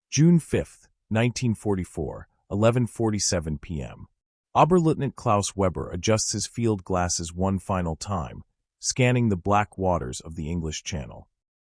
June 5, 1944, 11:47 p.m. Oberleutnant Klaus Weber adjusts his field glasses one final time, scanning the black waters of the English Channel.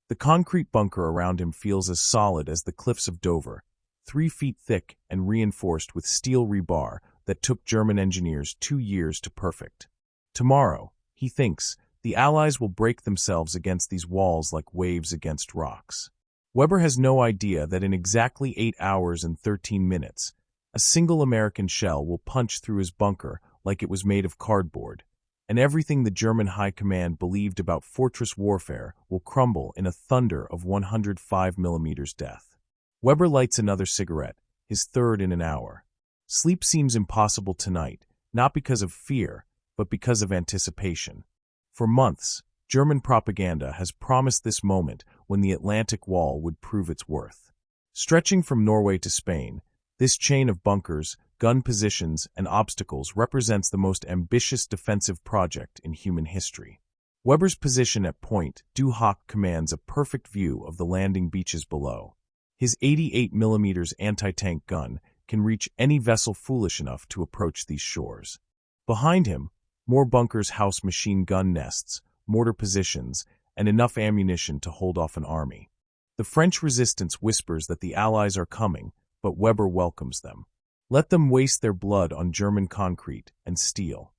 The concrete bunker around him feels as solid as the cliffs of Dover, 3 feet thick and reinforced with steel rebar that took German engineers 2 years to perfect. Tomorrow, he thinks, the Allies will break themselves against these walls like waves against rocks. Weber has no idea that in exactly 8 hours and 13 minutes, a single American shell will punch through his bunker like it was made of cardboard, and everything the German High Command believed about fortress warfare will crumble in a thunder of 105 millimeters death. Weber lights another cigarette, his third in an hour. Sleep seems impossible tonight, not because of fear, but because of anticipation. For months, German propaganda has promised this moment when the Atlantic Wall would prove its worth. Stretching from Norway to Spain, this chain of bunkers, gun positions, and obstacles represents the most ambitious defensive project in human history. Weber's position at Point du Hoc commands a perfect view of the landing beaches below. His 88mm anti-tank gun can reach any vessel foolish enough to approach these shores. Behind him, more bunkers house machine gun nests, mortar positions, and enough ammunition to hold off an army. The French resistance whispers that the Allies are coming, but Weber welcomes them. Let them waste their blood on German concrete and steel.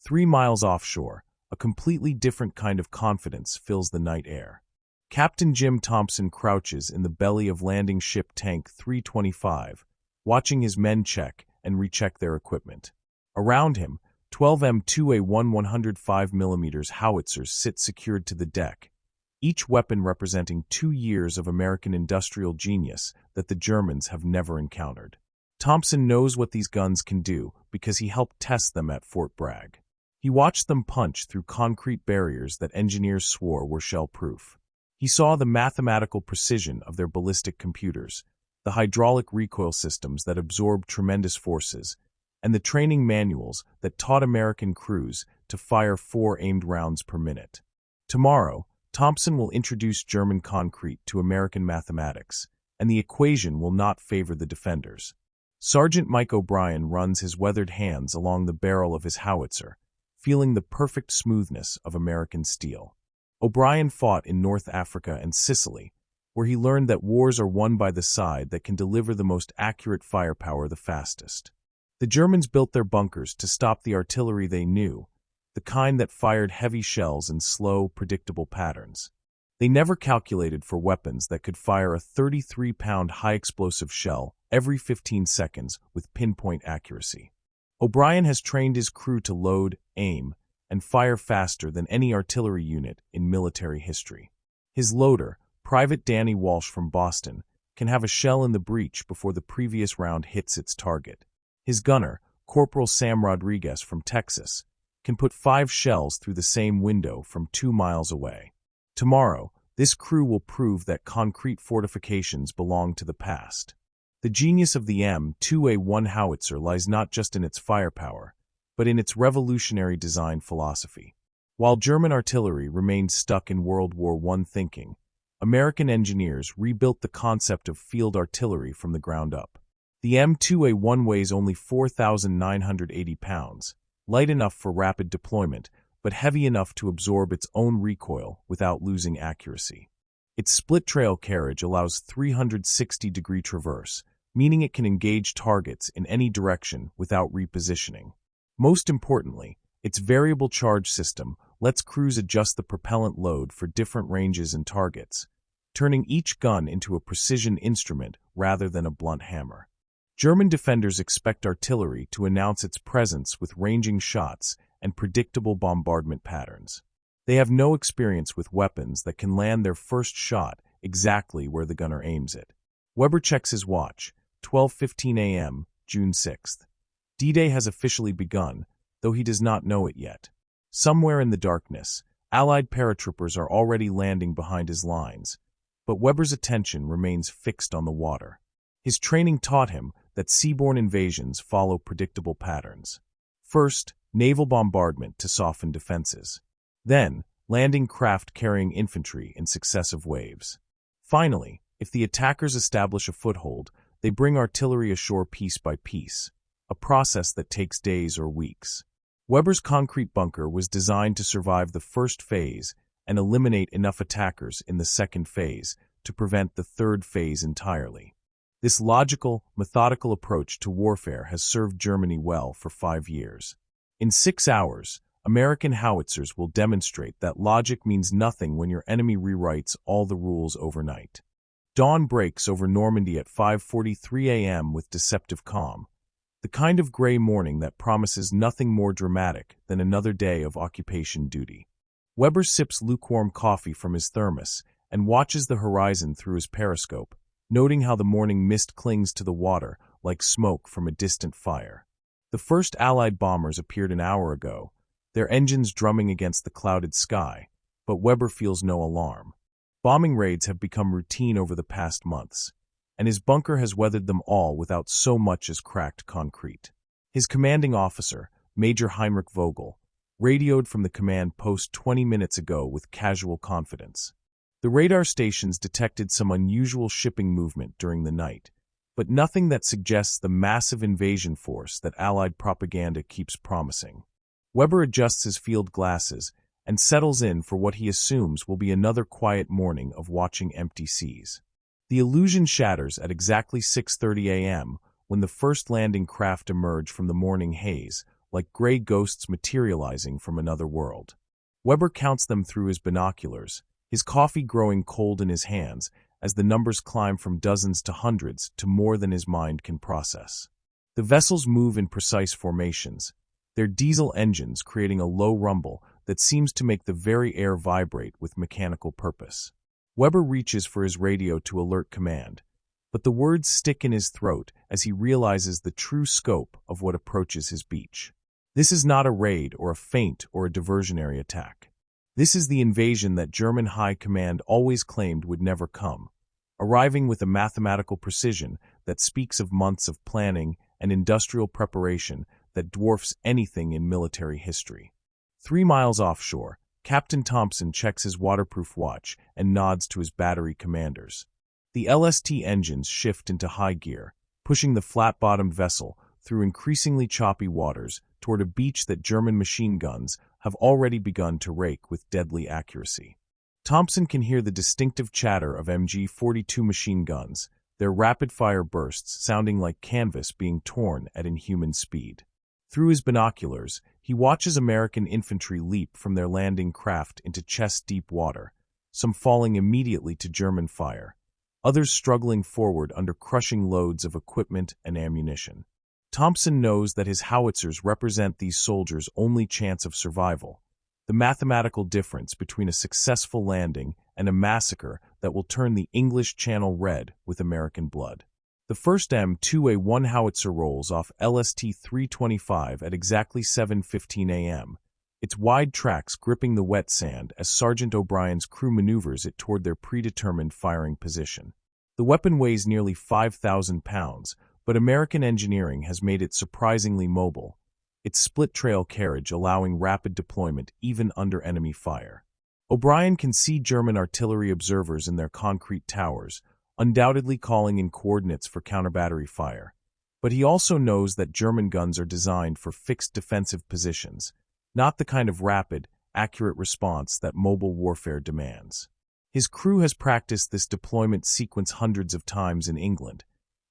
3 miles offshore, a completely different kind of confidence fills the night air. Captain Jim Thompson crouches in the belly of landing ship Tank 325, watching his men check and recheck their equipment. Around him, 12 M2A1 105mm Howitzers sit secured to the deck, each weapon representing 2 years of American industrial genius that the Germans have never encountered. Thompson knows what these guns can do because he helped test them at Fort Bragg. He watched them punch through concrete barriers that engineers swore were shell-proof. He saw the mathematical precision of their ballistic computers, the hydraulic recoil systems that absorb tremendous forces, and the training manuals that taught American crews to fire 4 aimed rounds per minute. Tomorrow, Thompson will introduce German concrete to American mathematics, and the equation will not favor the defenders. Sergeant Mike O'Brien runs his weathered hands along the barrel of his howitzer, feeling the perfect smoothness of American steel. O'Brien fought in North Africa and Sicily, where he learned that wars are won by the side that can deliver the most accurate firepower the fastest. The Germans built their bunkers to stop the artillery they knew, the kind that fired heavy shells in slow, predictable patterns. They never calculated for weapons that could fire a 33-pound high-explosive shell every 15 seconds with pinpoint accuracy. O'Brien has trained his crew to load, aim, and fire faster than any artillery unit in military history. His loader, Private Danny Walsh from Boston, can have a shell in the breech before the previous round hits its target. His gunner, Corporal Sam Rodriguez from Texas, can put 5 shells through the same window from 2 miles away. Tomorrow, this crew will prove that concrete fortifications belong to the past. The genius of the M2A1 howitzer lies not just in its firepower, but in its revolutionary design philosophy. While German artillery remained stuck in World War I thinking, American engineers rebuilt the concept of field artillery from the ground up. The M2A1 weighs only 4,980 pounds, light enough for rapid deployment, but heavy enough to absorb its own recoil without losing accuracy. Its split-trail carriage allows 360-degree traverse, meaning it can engage targets in any direction without repositioning. Most importantly, its variable charge system lets crews adjust the propellant load for different ranges and targets, turning each gun into a precision instrument rather than a blunt hammer. German defenders expect artillery to announce its presence with ranging shots and predictable bombardment patterns. They have no experience with weapons that can land their first shot exactly where the gunner aims it. Weber checks his watch, 12:15 a.m., June 6th. D-Day has officially begun, though he does not know it yet. Somewhere in the darkness, Allied paratroopers are already landing behind his lines, but Weber's attention remains fixed on the water. His training taught him that seaborne invasions follow predictable patterns. First, naval bombardment to soften defenses. Then, landing craft carrying infantry in successive waves. Finally, If the attackers establish a foothold, they bring artillery ashore piece by piece, a process that takes days or weeks. Weber's concrete bunker was designed to survive the first phase and eliminate enough attackers in the second phase to prevent the third phase entirely. This logical, methodical approach to warfare has served Germany well for 5 years. In 6 hours, American howitzers will demonstrate that logic means nothing when your enemy rewrites all the rules overnight. Dawn breaks over Normandy at 5:43 a.m. with deceptive calm, the kind of gray morning that promises nothing more dramatic than another day of occupation duty. Weber sips lukewarm coffee from his thermos and watches the horizon through his periscope, noting how the morning mist clings to the water like smoke from a distant fire. The first Allied bombers appeared an hour ago, their engines drumming against the clouded sky, but Weber feels no alarm. Bombing raids have become routine over the past months, and his bunker has weathered them all without so much as cracked concrete. His commanding officer, Major Heinrich Vogel, radioed from the command post 20 minutes ago with casual confidence. The radar stations detected some unusual shipping movement during the night, but nothing that suggests the massive invasion force that Allied propaganda keeps promising. Weber adjusts his field glasses and settles in for what he assumes will be another quiet morning of watching empty seas. The illusion shatters at exactly 6:30 a.m. when the first landing craft emerge from the morning haze, like gray ghosts materializing from another world. Weber counts them through his binoculars, his coffee growing cold in his hands as the numbers climb from dozens to hundreds to more than his mind can process. The vessels move in precise formations, their diesel engines creating a low rumble that seems to make the very air vibrate with mechanical purpose. Weber reaches for his radio to alert command, but the words stick in his throat as he realizes the true scope of what approaches his beach. This is not a raid or a feint or a diversionary attack. This is the invasion that German high command always claimed would never come, arriving with a mathematical precision that speaks of months of planning and industrial preparation that dwarfs anything in military history. 3 miles offshore, Captain Thompson checks his waterproof watch and nods to his battery commanders. The LST engines shift into high gear, pushing the flat-bottomed vessel through increasingly choppy waters toward a beach that German machine guns have already begun to rake with deadly accuracy. Thompson can hear the distinctive chatter of MG-42 machine guns, their rapid-fire bursts sounding like canvas being torn at inhuman speed. Through his binoculars, he watches American infantry leap from their landing craft into chest-deep water, some falling immediately to German fire, others struggling forward under crushing loads of equipment and ammunition. Thompson knows that his howitzers represent these soldiers' only chance of survival, the mathematical difference between a successful landing and a massacre that will turn the English Channel red with American blood. The first M2A1 howitzer rolls off LST-325 at exactly 7:15 a.m., its wide tracks gripping the wet sand as Sergeant O'Brien's crew maneuvers it toward their predetermined firing position. The weapon weighs nearly 5,000 pounds, but American engineering has made it surprisingly mobile, its split-trail carriage allowing rapid deployment even under enemy fire. O'Brien can see German artillery observers in their concrete towers, undoubtedly calling in coordinates for counter-battery fire. But he also knows that German guns are designed for fixed defensive positions, not the kind of rapid, accurate response that mobile warfare demands. His crew has practiced this deployment sequence hundreds of times in England,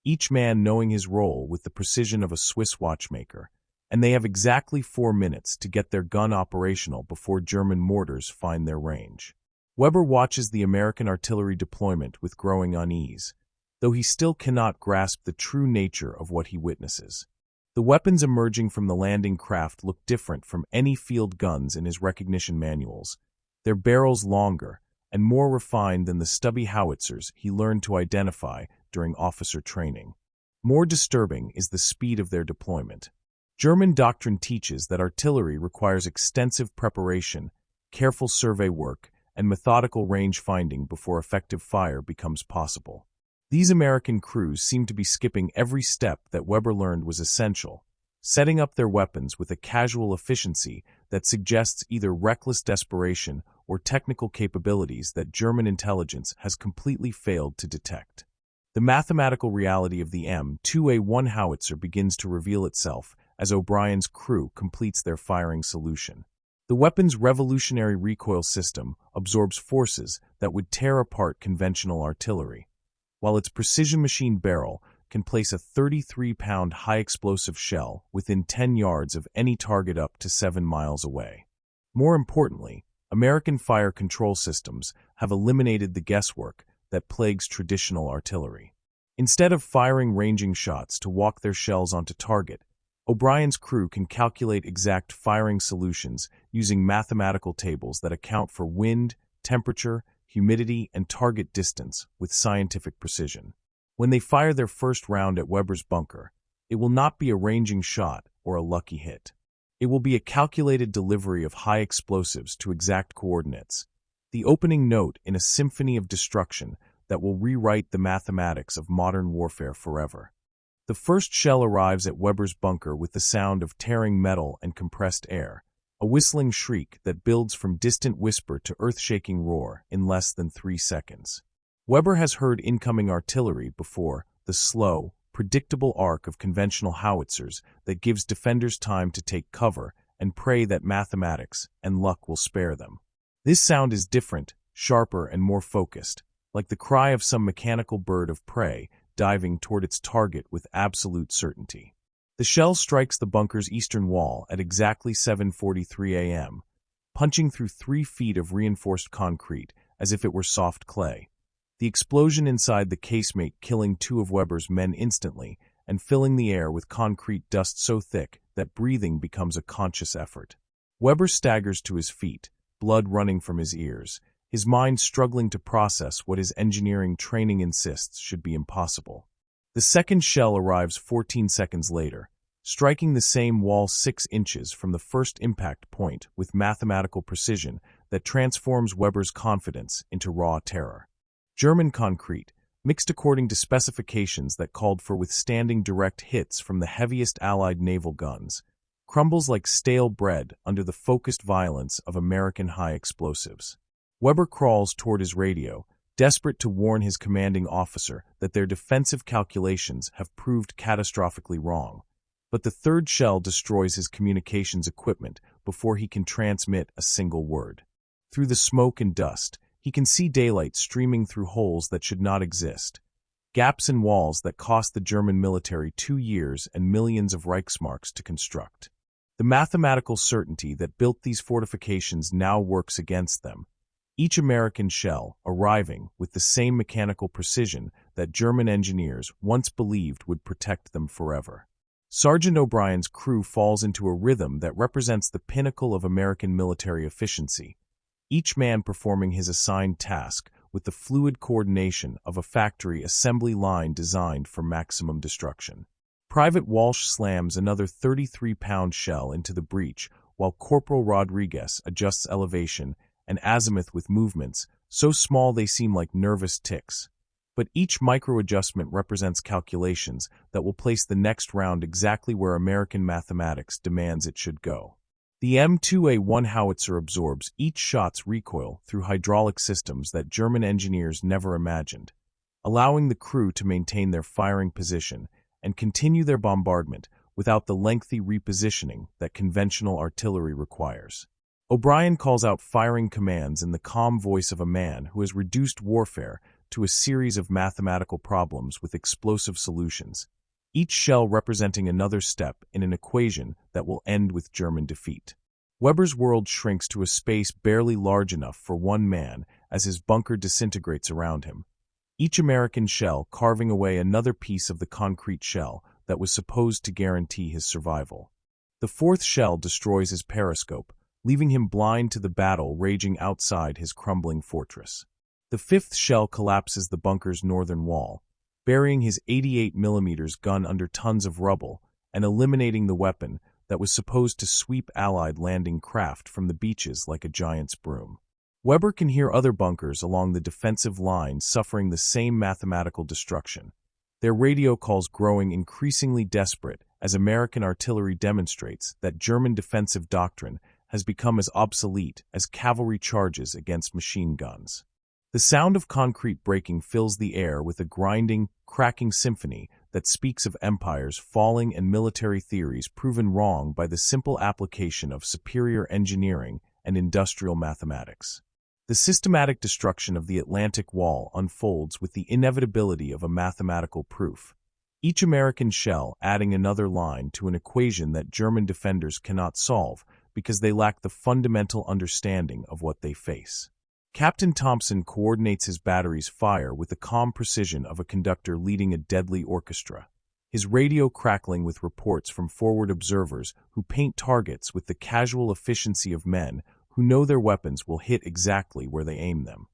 each man knowing his role with the precision of a Swiss watchmaker, and they have exactly 4 minutes to get their gun operational before German mortars find their range. Weber watches the American artillery deployment with growing unease, though he still cannot grasp the true nature of what he witnesses. The weapons emerging from the landing craft look different from any field guns in his recognition manuals, their barrels longer and more refined than the stubby howitzers he learned to identify during officer training. More disturbing is the speed of their deployment. German doctrine teaches that artillery requires extensive preparation, careful survey work, and methodical range finding before effective fire becomes possible. These American crews seem to be skipping every step that Weber learned was essential, setting up their weapons with a casual efficiency that suggests either reckless desperation or technical capabilities that German intelligence has completely failed to detect. The mathematical reality of the M2A1 howitzer begins to reveal itself as O'Brien's crew completes their firing solution. The weapon's revolutionary recoil system absorbs forces that would tear apart conventional artillery, while its precision machine barrel can place a 33-pound high-explosive shell within 10 yards of any target up to 7 miles away. More importantly, American fire control systems have eliminated the guesswork that plagues traditional artillery. Instead of firing ranging shots to walk their shells onto target, O'Brien's crew can calculate exact firing solutions using mathematical tables that account for wind, temperature, humidity, and target distance with scientific precision. When they fire their first round at Weber's bunker, it will not be a ranging shot or a lucky hit. It will be a calculated delivery of high explosives to exact coordinates, the opening note in a symphony of destruction that will rewrite the mathematics of modern warfare forever. The first shell arrives at Weber's bunker with the sound of tearing metal and compressed air, a whistling shriek that builds from distant whisper to earth-shaking roar in less than 3 seconds. Weber has heard incoming artillery before the slow, predictable arc of conventional howitzers that gives defenders time to take cover and pray that mathematics and luck will spare them. This sound is different, sharper, and more focused, like the cry of some mechanical bird of prey diving toward its target with absolute certainty. The shell strikes the bunker's eastern wall at exactly 7:43 a.m., punching through 3 feet of reinforced concrete as if it were soft clay. The explosion inside the casemate killing 2 of Weber's men instantly and filling the air with concrete dust so thick that breathing becomes a conscious effort. Weber staggers to his feet, blood running from his ears, his mind struggling to process what his engineering training insists should be impossible. The second shell arrives 14 seconds later, striking the same wall 6 inches from the first impact point with mathematical precision that transforms Weber's confidence into raw terror. German concrete, mixed according to specifications that called for withstanding direct hits from the heaviest Allied naval guns, crumbles like stale bread under the focused violence of American high explosives. Weber crawls toward his radio, desperate to warn his commanding officer that their defensive calculations have proved catastrophically wrong. But the third shell destroys his communications equipment before he can transmit a single word. Through the smoke and dust, he can see daylight streaming through holes that should not exist, gaps in walls that cost the German military 2 years and millions of Reichsmarks to construct. The mathematical certainty that built these fortifications now works against them, each American shell arriving with the same mechanical precision that German engineers once believed would protect them forever. Sergeant O'Brien's crew falls into a rhythm that represents the pinnacle of American military efficiency, each man performing his assigned task with the fluid coordination of a factory assembly line designed for maximum destruction. Private Walsh slams another 33-pound shell into the breach, while Corporal Rodriguez adjusts elevation and azimuth with movements so small they seem like nervous ticks. But each micro-adjustment represents calculations that will place the next round exactly where American mathematics demands it should go. The M2A1 howitzer absorbs each shot's recoil through hydraulic systems that German engineers never imagined, allowing the crew to maintain their firing position and continue their bombardment without the lengthy repositioning that conventional artillery requires. O'Brien calls out firing commands in the calm voice of a man who has reduced warfare to a series of mathematical problems with explosive solutions, each shell representing another step in an equation that will end with German defeat. Weber's world shrinks to a space barely large enough for one man as his bunker disintegrates around him, each American shell carving away another piece of the concrete shell that was supposed to guarantee his survival. The fourth shell destroys his periscope, leaving him blind to the battle raging outside his crumbling fortress. The fifth shell collapses the bunker's northern wall, burying his 88mm gun under tons of rubble and eliminating the weapon that was supposed to sweep Allied landing craft from the beaches like a giant's broom. Weber can hear other bunkers along the defensive line suffering the same mathematical destruction, their radio calls growing increasingly desperate as American artillery demonstrates that German defensive doctrine has become as obsolete as cavalry charges against machine guns. The sound of concrete breaking fills the air with a grinding, cracking symphony that speaks of empires falling and military theories proven wrong by the simple application of superior engineering and industrial mathematics. The systematic destruction of the Atlantic Wall unfolds with the inevitability of a mathematical proof, each American shell adding another line to an equation that German defenders cannot solve because they lack the fundamental understanding of what they face. Captain Thompson coordinates his battery's fire with the calm precision of a conductor leading a deadly orchestra, his radio crackling with reports from forward observers who paint targets with the casual efficiency of men who know their weapons will hit exactly where they aim them.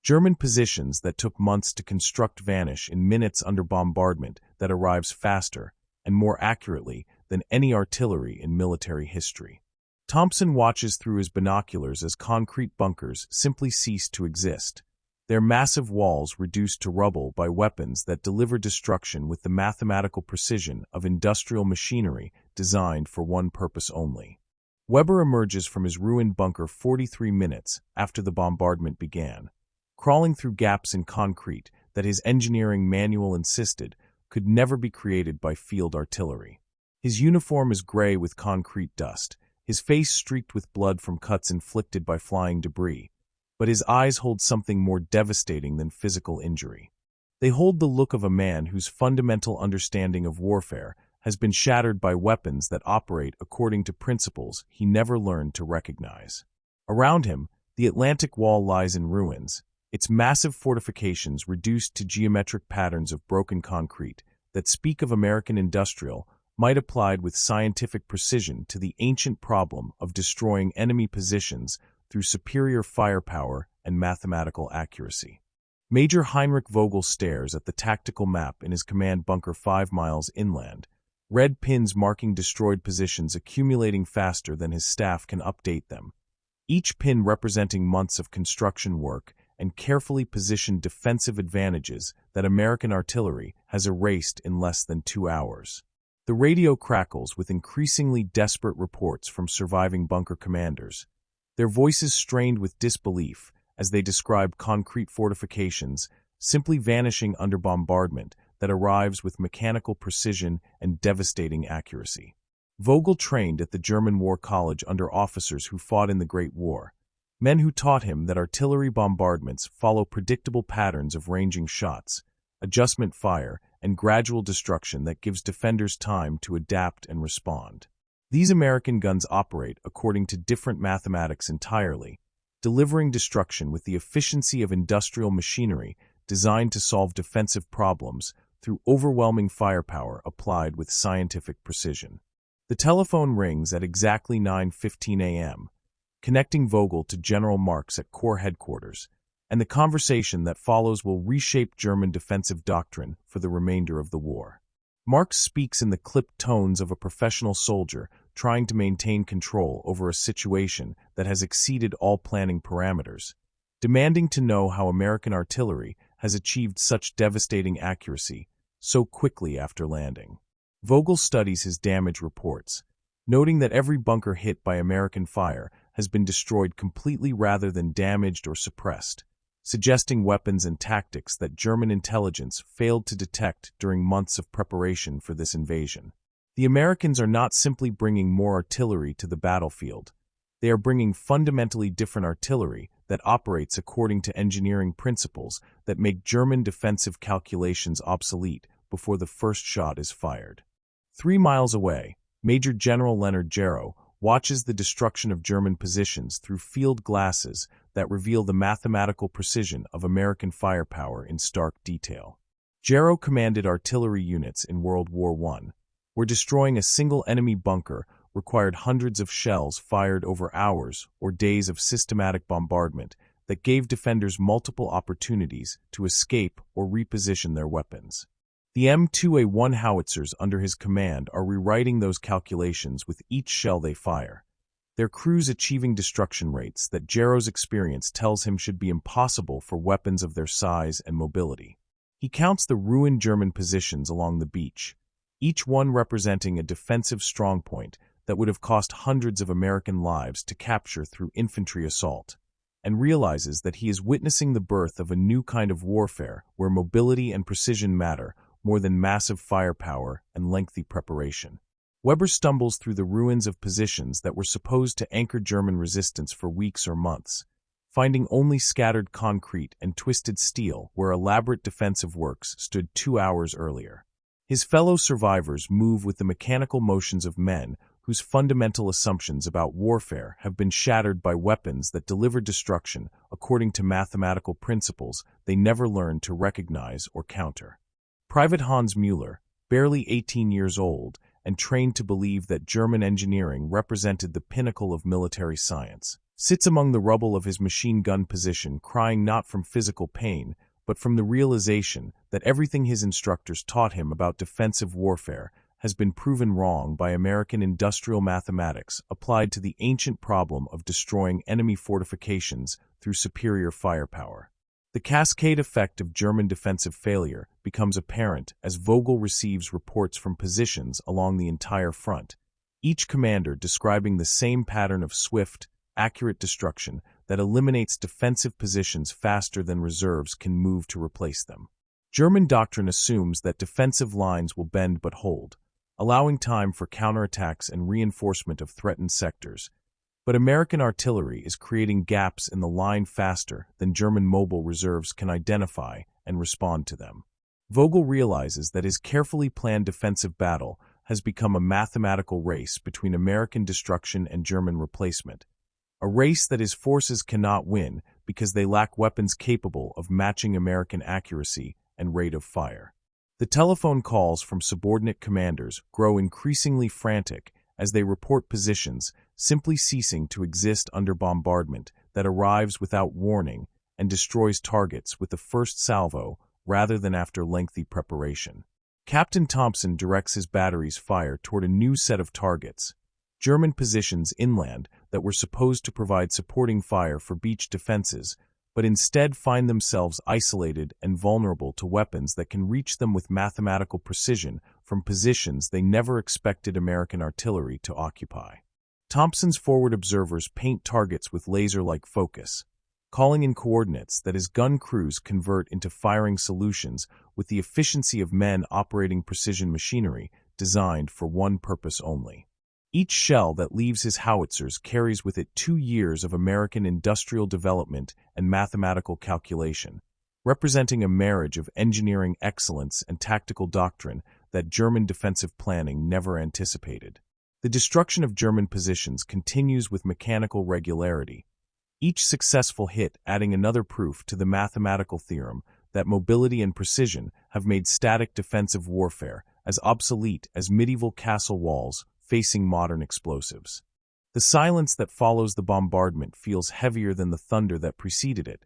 German positions that took months to construct vanish in minutes under bombardment that arrives faster and more accurately than any artillery in military history. Thompson watches through his binoculars as concrete bunkers simply cease to exist, their massive walls reduced to rubble by weapons that deliver destruction with the mathematical precision of industrial machinery designed for one purpose only. Weber emerges from his ruined bunker 43 minutes after the bombardment began, crawling through gaps in concrete that his engineering manual insisted could never be created by field artillery. His uniform is gray with concrete dust, his face streaked with blood from cuts inflicted by flying debris, but his eyes hold something more devastating than physical injury. They hold the look of a man whose fundamental understanding of warfare has been shattered by weapons that operate according to principles he never learned to recognize. Around him, the Atlantic Wall lies in ruins, its massive fortifications reduced to geometric patterns of broken concrete that speak of American industrial might applied with scientific precision to the ancient problem of destroying enemy positions through superior firepower and mathematical accuracy. Major Heinrich Vogel stares at the tactical map in his command bunker 5 miles inland, red pins marking destroyed positions accumulating faster than his staff can update them, each pin representing months of construction work and carefully positioned defensive advantages that American artillery has erased in less than 2 hours. The radio crackles with increasingly desperate reports from surviving bunker commanders, their voices strained with disbelief as they describe concrete fortifications simply vanishing under bombardment that arrives with mechanical precision and devastating accuracy. Vogel trained at the German War College under officers who fought in the Great War, men who taught him that artillery bombardments follow predictable patterns of ranging shots, adjustment fire, and gradual destruction that gives defenders time to adapt and respond. These American guns operate according to different mathematics entirely, delivering destruction with the efficiency of industrial machinery designed to solve defensive problems through overwhelming firepower applied with scientific precision. The telephone rings at exactly 9:15 a.m., connecting Vogel to General Marx at Corps headquarters, and the conversation that follows will reshape German defensive doctrine for the remainder of the war. Marx speaks in the clipped tones of a professional soldier trying to maintain control over a situation that has exceeded all planning parameters, demanding to know how American artillery has achieved such devastating accuracy so quickly after landing. Vogel studies his damage reports, noting that every bunker hit by American fire has been destroyed completely rather than damaged or suppressed, suggesting weapons and tactics that German intelligence failed to detect during months of preparation for this invasion. The Americans are not simply bringing more artillery to the battlefield. They are bringing fundamentally different artillery that operates according to engineering principles that make German defensive calculations obsolete before the first shot is fired. 3 miles away, Major General Leonard Jarrow watches the destruction of German positions through field glasses that reveal the mathematical precision of American firepower in stark detail. Jarrow commanded artillery units in World War I, where destroying a single enemy bunker required hundreds of shells fired over hours or days of systematic bombardment that gave defenders multiple opportunities to escape or reposition their weapons. The M2A1 Howitzers under his command are rewriting those calculations with each shell they fire, their crews achieving destruction rates that Jarrow's experience tells him should be impossible for weapons of their size and mobility. He counts the ruined German positions along the beach, each one representing a defensive strongpoint that would have cost hundreds of American lives to capture through infantry assault, and realizes that he is witnessing the birth of a new kind of warfare where mobility and precision matter more than massive firepower and lengthy preparation. Weber stumbles through the ruins of positions that were supposed to anchor German resistance for weeks or months, finding only scattered concrete and twisted steel where elaborate defensive works stood 2 hours earlier. His fellow survivors move with the mechanical motions of men whose fundamental assumptions about warfare have been shattered by weapons that deliver destruction according to mathematical principles they never learned to recognize or counter. Private Hans Müller, barely 18 years old and trained to believe that German engineering represented the pinnacle of military science, sits among the rubble of his machine gun position crying not from physical pain, but from the realization that everything his instructors taught him about defensive warfare has been proven wrong by American industrial mathematics applied to the ancient problem of destroying enemy fortifications through superior firepower. The cascade effect of German defensive failure becomes apparent as Vogel receives reports from positions along the entire front, each commander describing the same pattern of swift, accurate destruction that eliminates defensive positions faster than reserves can move to replace them. German doctrine assumes that defensive lines will bend but hold, allowing time for counterattacks and reinforcement of threatened sectors. But American artillery is creating gaps in the line faster than German mobile reserves can identify and respond to them. Vogel realizes that his carefully planned defensive battle has become a mathematical race between American destruction and German replacement, a race that his forces cannot win because they lack weapons capable of matching American accuracy and rate of fire. The telephone calls from subordinate commanders grow increasingly frantic as they report positions simply ceasing to exist under bombardment that arrives without warning and destroys targets with the first salvo rather than after lengthy preparation. Captain Thompson directs his batteries' fire toward a new set of targets, German positions inland that were supposed to provide supporting fire for beach defenses, but instead find themselves isolated and vulnerable to weapons that can reach them with mathematical precision from positions they never expected American artillery to occupy. Thompson's forward observers paint targets with laser-like focus, calling in coordinates that his gun crews convert into firing solutions with the efficiency of men operating precision machinery designed for one purpose only. Each shell that leaves his howitzers carries with it 2 years of American industrial development and mathematical calculation, representing a marriage of engineering excellence and tactical doctrine that German defensive planning never anticipated. The destruction of German positions continues with mechanical regularity, each successful hit adding another proof to the mathematical theorem that mobility and precision have made static defensive warfare as obsolete as medieval castle walls facing modern explosives. The silence that follows the bombardment feels heavier than the thunder that preceded it,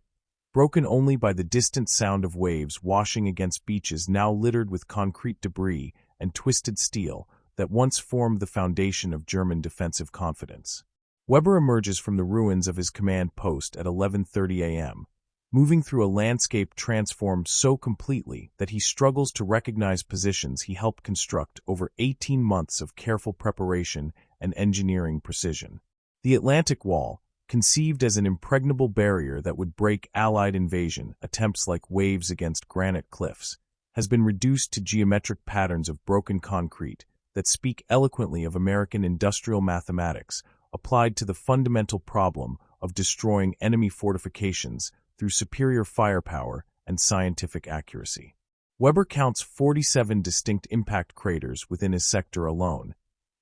broken only by the distant sound of waves washing against beaches now littered with concrete debris and twisted steel that once formed the foundation of German defensive confidence. Weber emerges from the ruins of his command post at 11:30 a.m., moving through a landscape transformed so completely that he struggles to recognize positions he helped construct over 18 months of careful preparation and engineering precision. The Atlantic Wall, conceived as an impregnable barrier that would break Allied invasion attempts like waves against granite cliffs, has been reduced to geometric patterns of broken concrete that speak eloquently of American industrial mathematics applied to the fundamental problem of destroying enemy fortifications through superior firepower and scientific accuracy. Weber counts 47 distinct impact craters within his sector alone,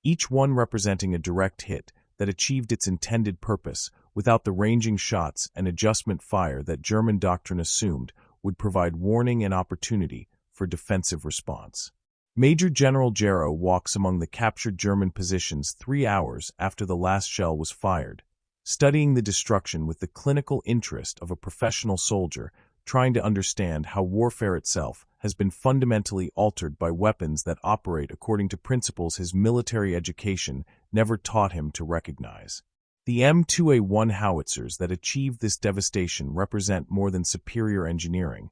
each one representing a direct hit that achieved its intended purpose without the ranging shots and adjustment fire that German doctrine assumed would provide warning and opportunity for defensive response. Major General Jarrow walks among the captured German positions 3 hours after the last shell was fired, studying the destruction with the clinical interest of a professional soldier trying to understand how warfare itself has been fundamentally altered by weapons that operate according to principles his military education never taught him to recognize. The M2A1 howitzers that achieved this devastation represent more than superior engineering.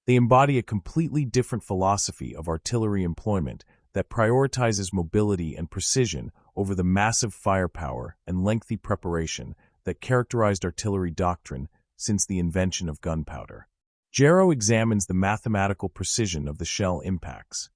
They embody a completely different philosophy of artillery employment that prioritizes mobility and precision over the massive firepower and lengthy preparation that characterized artillery doctrine since the invention of gunpowder. Jarrow examines the mathematical precision of the shell impacts,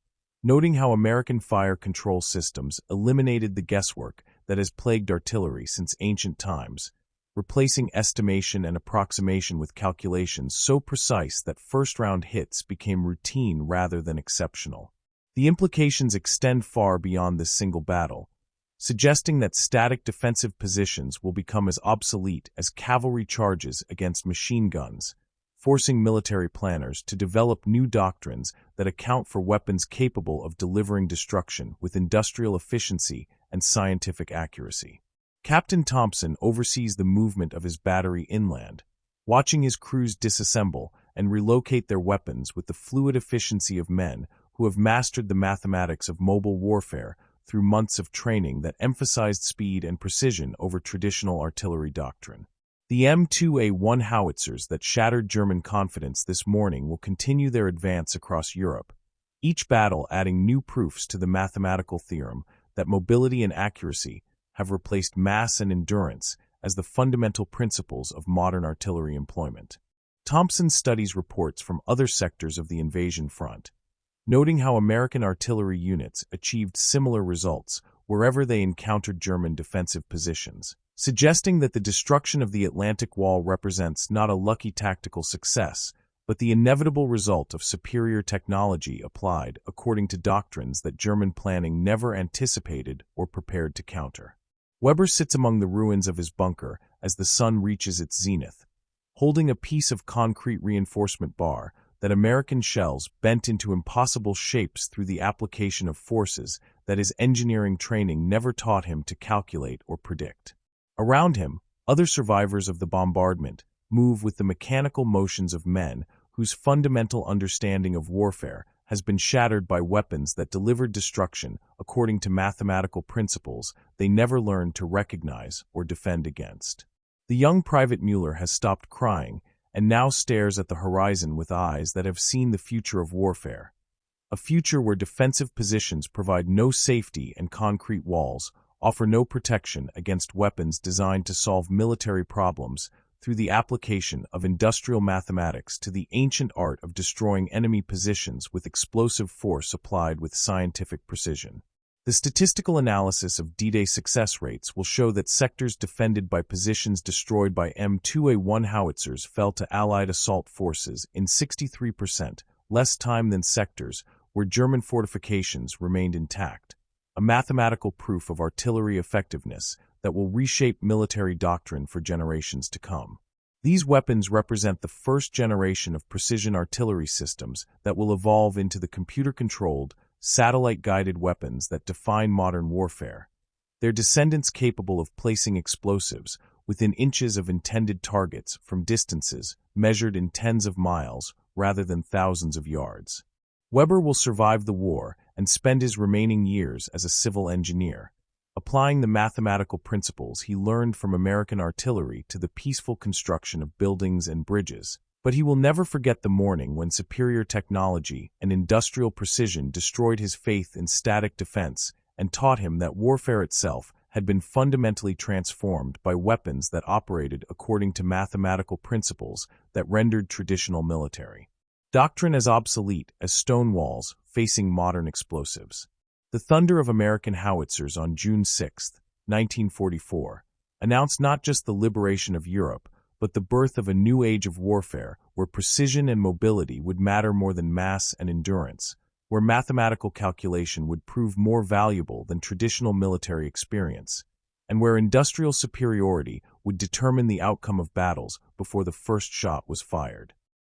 noting how American fire control systems eliminated the guesswork that has plagued artillery since ancient times, replacing estimation and approximation with calculations so precise that first-round hits became routine rather than exceptional. The implications extend far beyond this single battle, suggesting that static defensive positions will become as obsolete as cavalry charges against machine guns, forcing military planners to develop new doctrines that account for weapons capable of delivering destruction with industrial efficiency and scientific accuracy. Captain Thompson oversees the movement of his battery inland, watching his crews disassemble and relocate their weapons with the fluid efficiency of men who have mastered the mathematics of mobile warfare through months of training that emphasized speed and precision over traditional artillery doctrine. The M2A1 howitzers that shattered German confidence this morning will continue their advance across Europe, each battle adding new proofs to the mathematical theorem that mobility and accuracy have replaced mass and endurance as the fundamental principles of modern artillery employment. Thompson studies reports from other sectors of the invasion front, noting how American artillery units achieved similar results wherever they encountered German defensive positions, suggesting that the destruction of the Atlantic Wall represents not a lucky tactical success, but the inevitable result of superior technology applied according to doctrines that German planning never anticipated or prepared to counter. Weber sits among the ruins of his bunker as the sun reaches its zenith, holding a piece of concrete reinforcement bar that American shells bent into impossible shapes through the application of forces that his engineering training never taught him to calculate or predict. Around him, other survivors of the bombardment move with the mechanical motions of men whose fundamental understanding of warfare has been shattered by weapons that delivered destruction according to mathematical principles they never learned to recognize or defend against. The young Private Mueller has stopped crying and now stares at the horizon with eyes that have seen the future of warfare, a future where defensive positions provide no safety and concrete walls offer no protection against weapons designed to solve military problems through the application of industrial mathematics to the ancient art of destroying enemy positions with explosive force applied with scientific precision. The statistical analysis of D-Day success rates will show that sectors defended by positions destroyed by M2A1 howitzers fell to Allied assault forces in 63% less time than sectors where German fortifications remained intact, a mathematical proof of artillery effectiveness that will reshape military doctrine for generations to come. These weapons represent the first generation of precision artillery systems that will evolve into the computer-controlled, satellite-guided weapons that define modern warfare, their descendants capable of placing explosives within inches of intended targets from distances measured in tens of miles rather than thousands of yards. Weber will survive the war and spend his remaining years as a civil engineer, applying the mathematical principles he learned from American artillery to the peaceful construction of buildings and bridges. But he will never forget the morning when superior technology and industrial precision destroyed his faith in static defense and taught him that warfare itself had been fundamentally transformed by weapons that operated according to mathematical principles that rendered traditional military doctrine as obsolete as stone walls facing modern explosives. The thunder of American howitzers on June 6, 1944, announced not just the liberation of Europe, but the birth of a new age of warfare where precision and mobility would matter more than mass and endurance, where mathematical calculation would prove more valuable than traditional military experience, and where industrial superiority would determine the outcome of battles before the first shot was fired.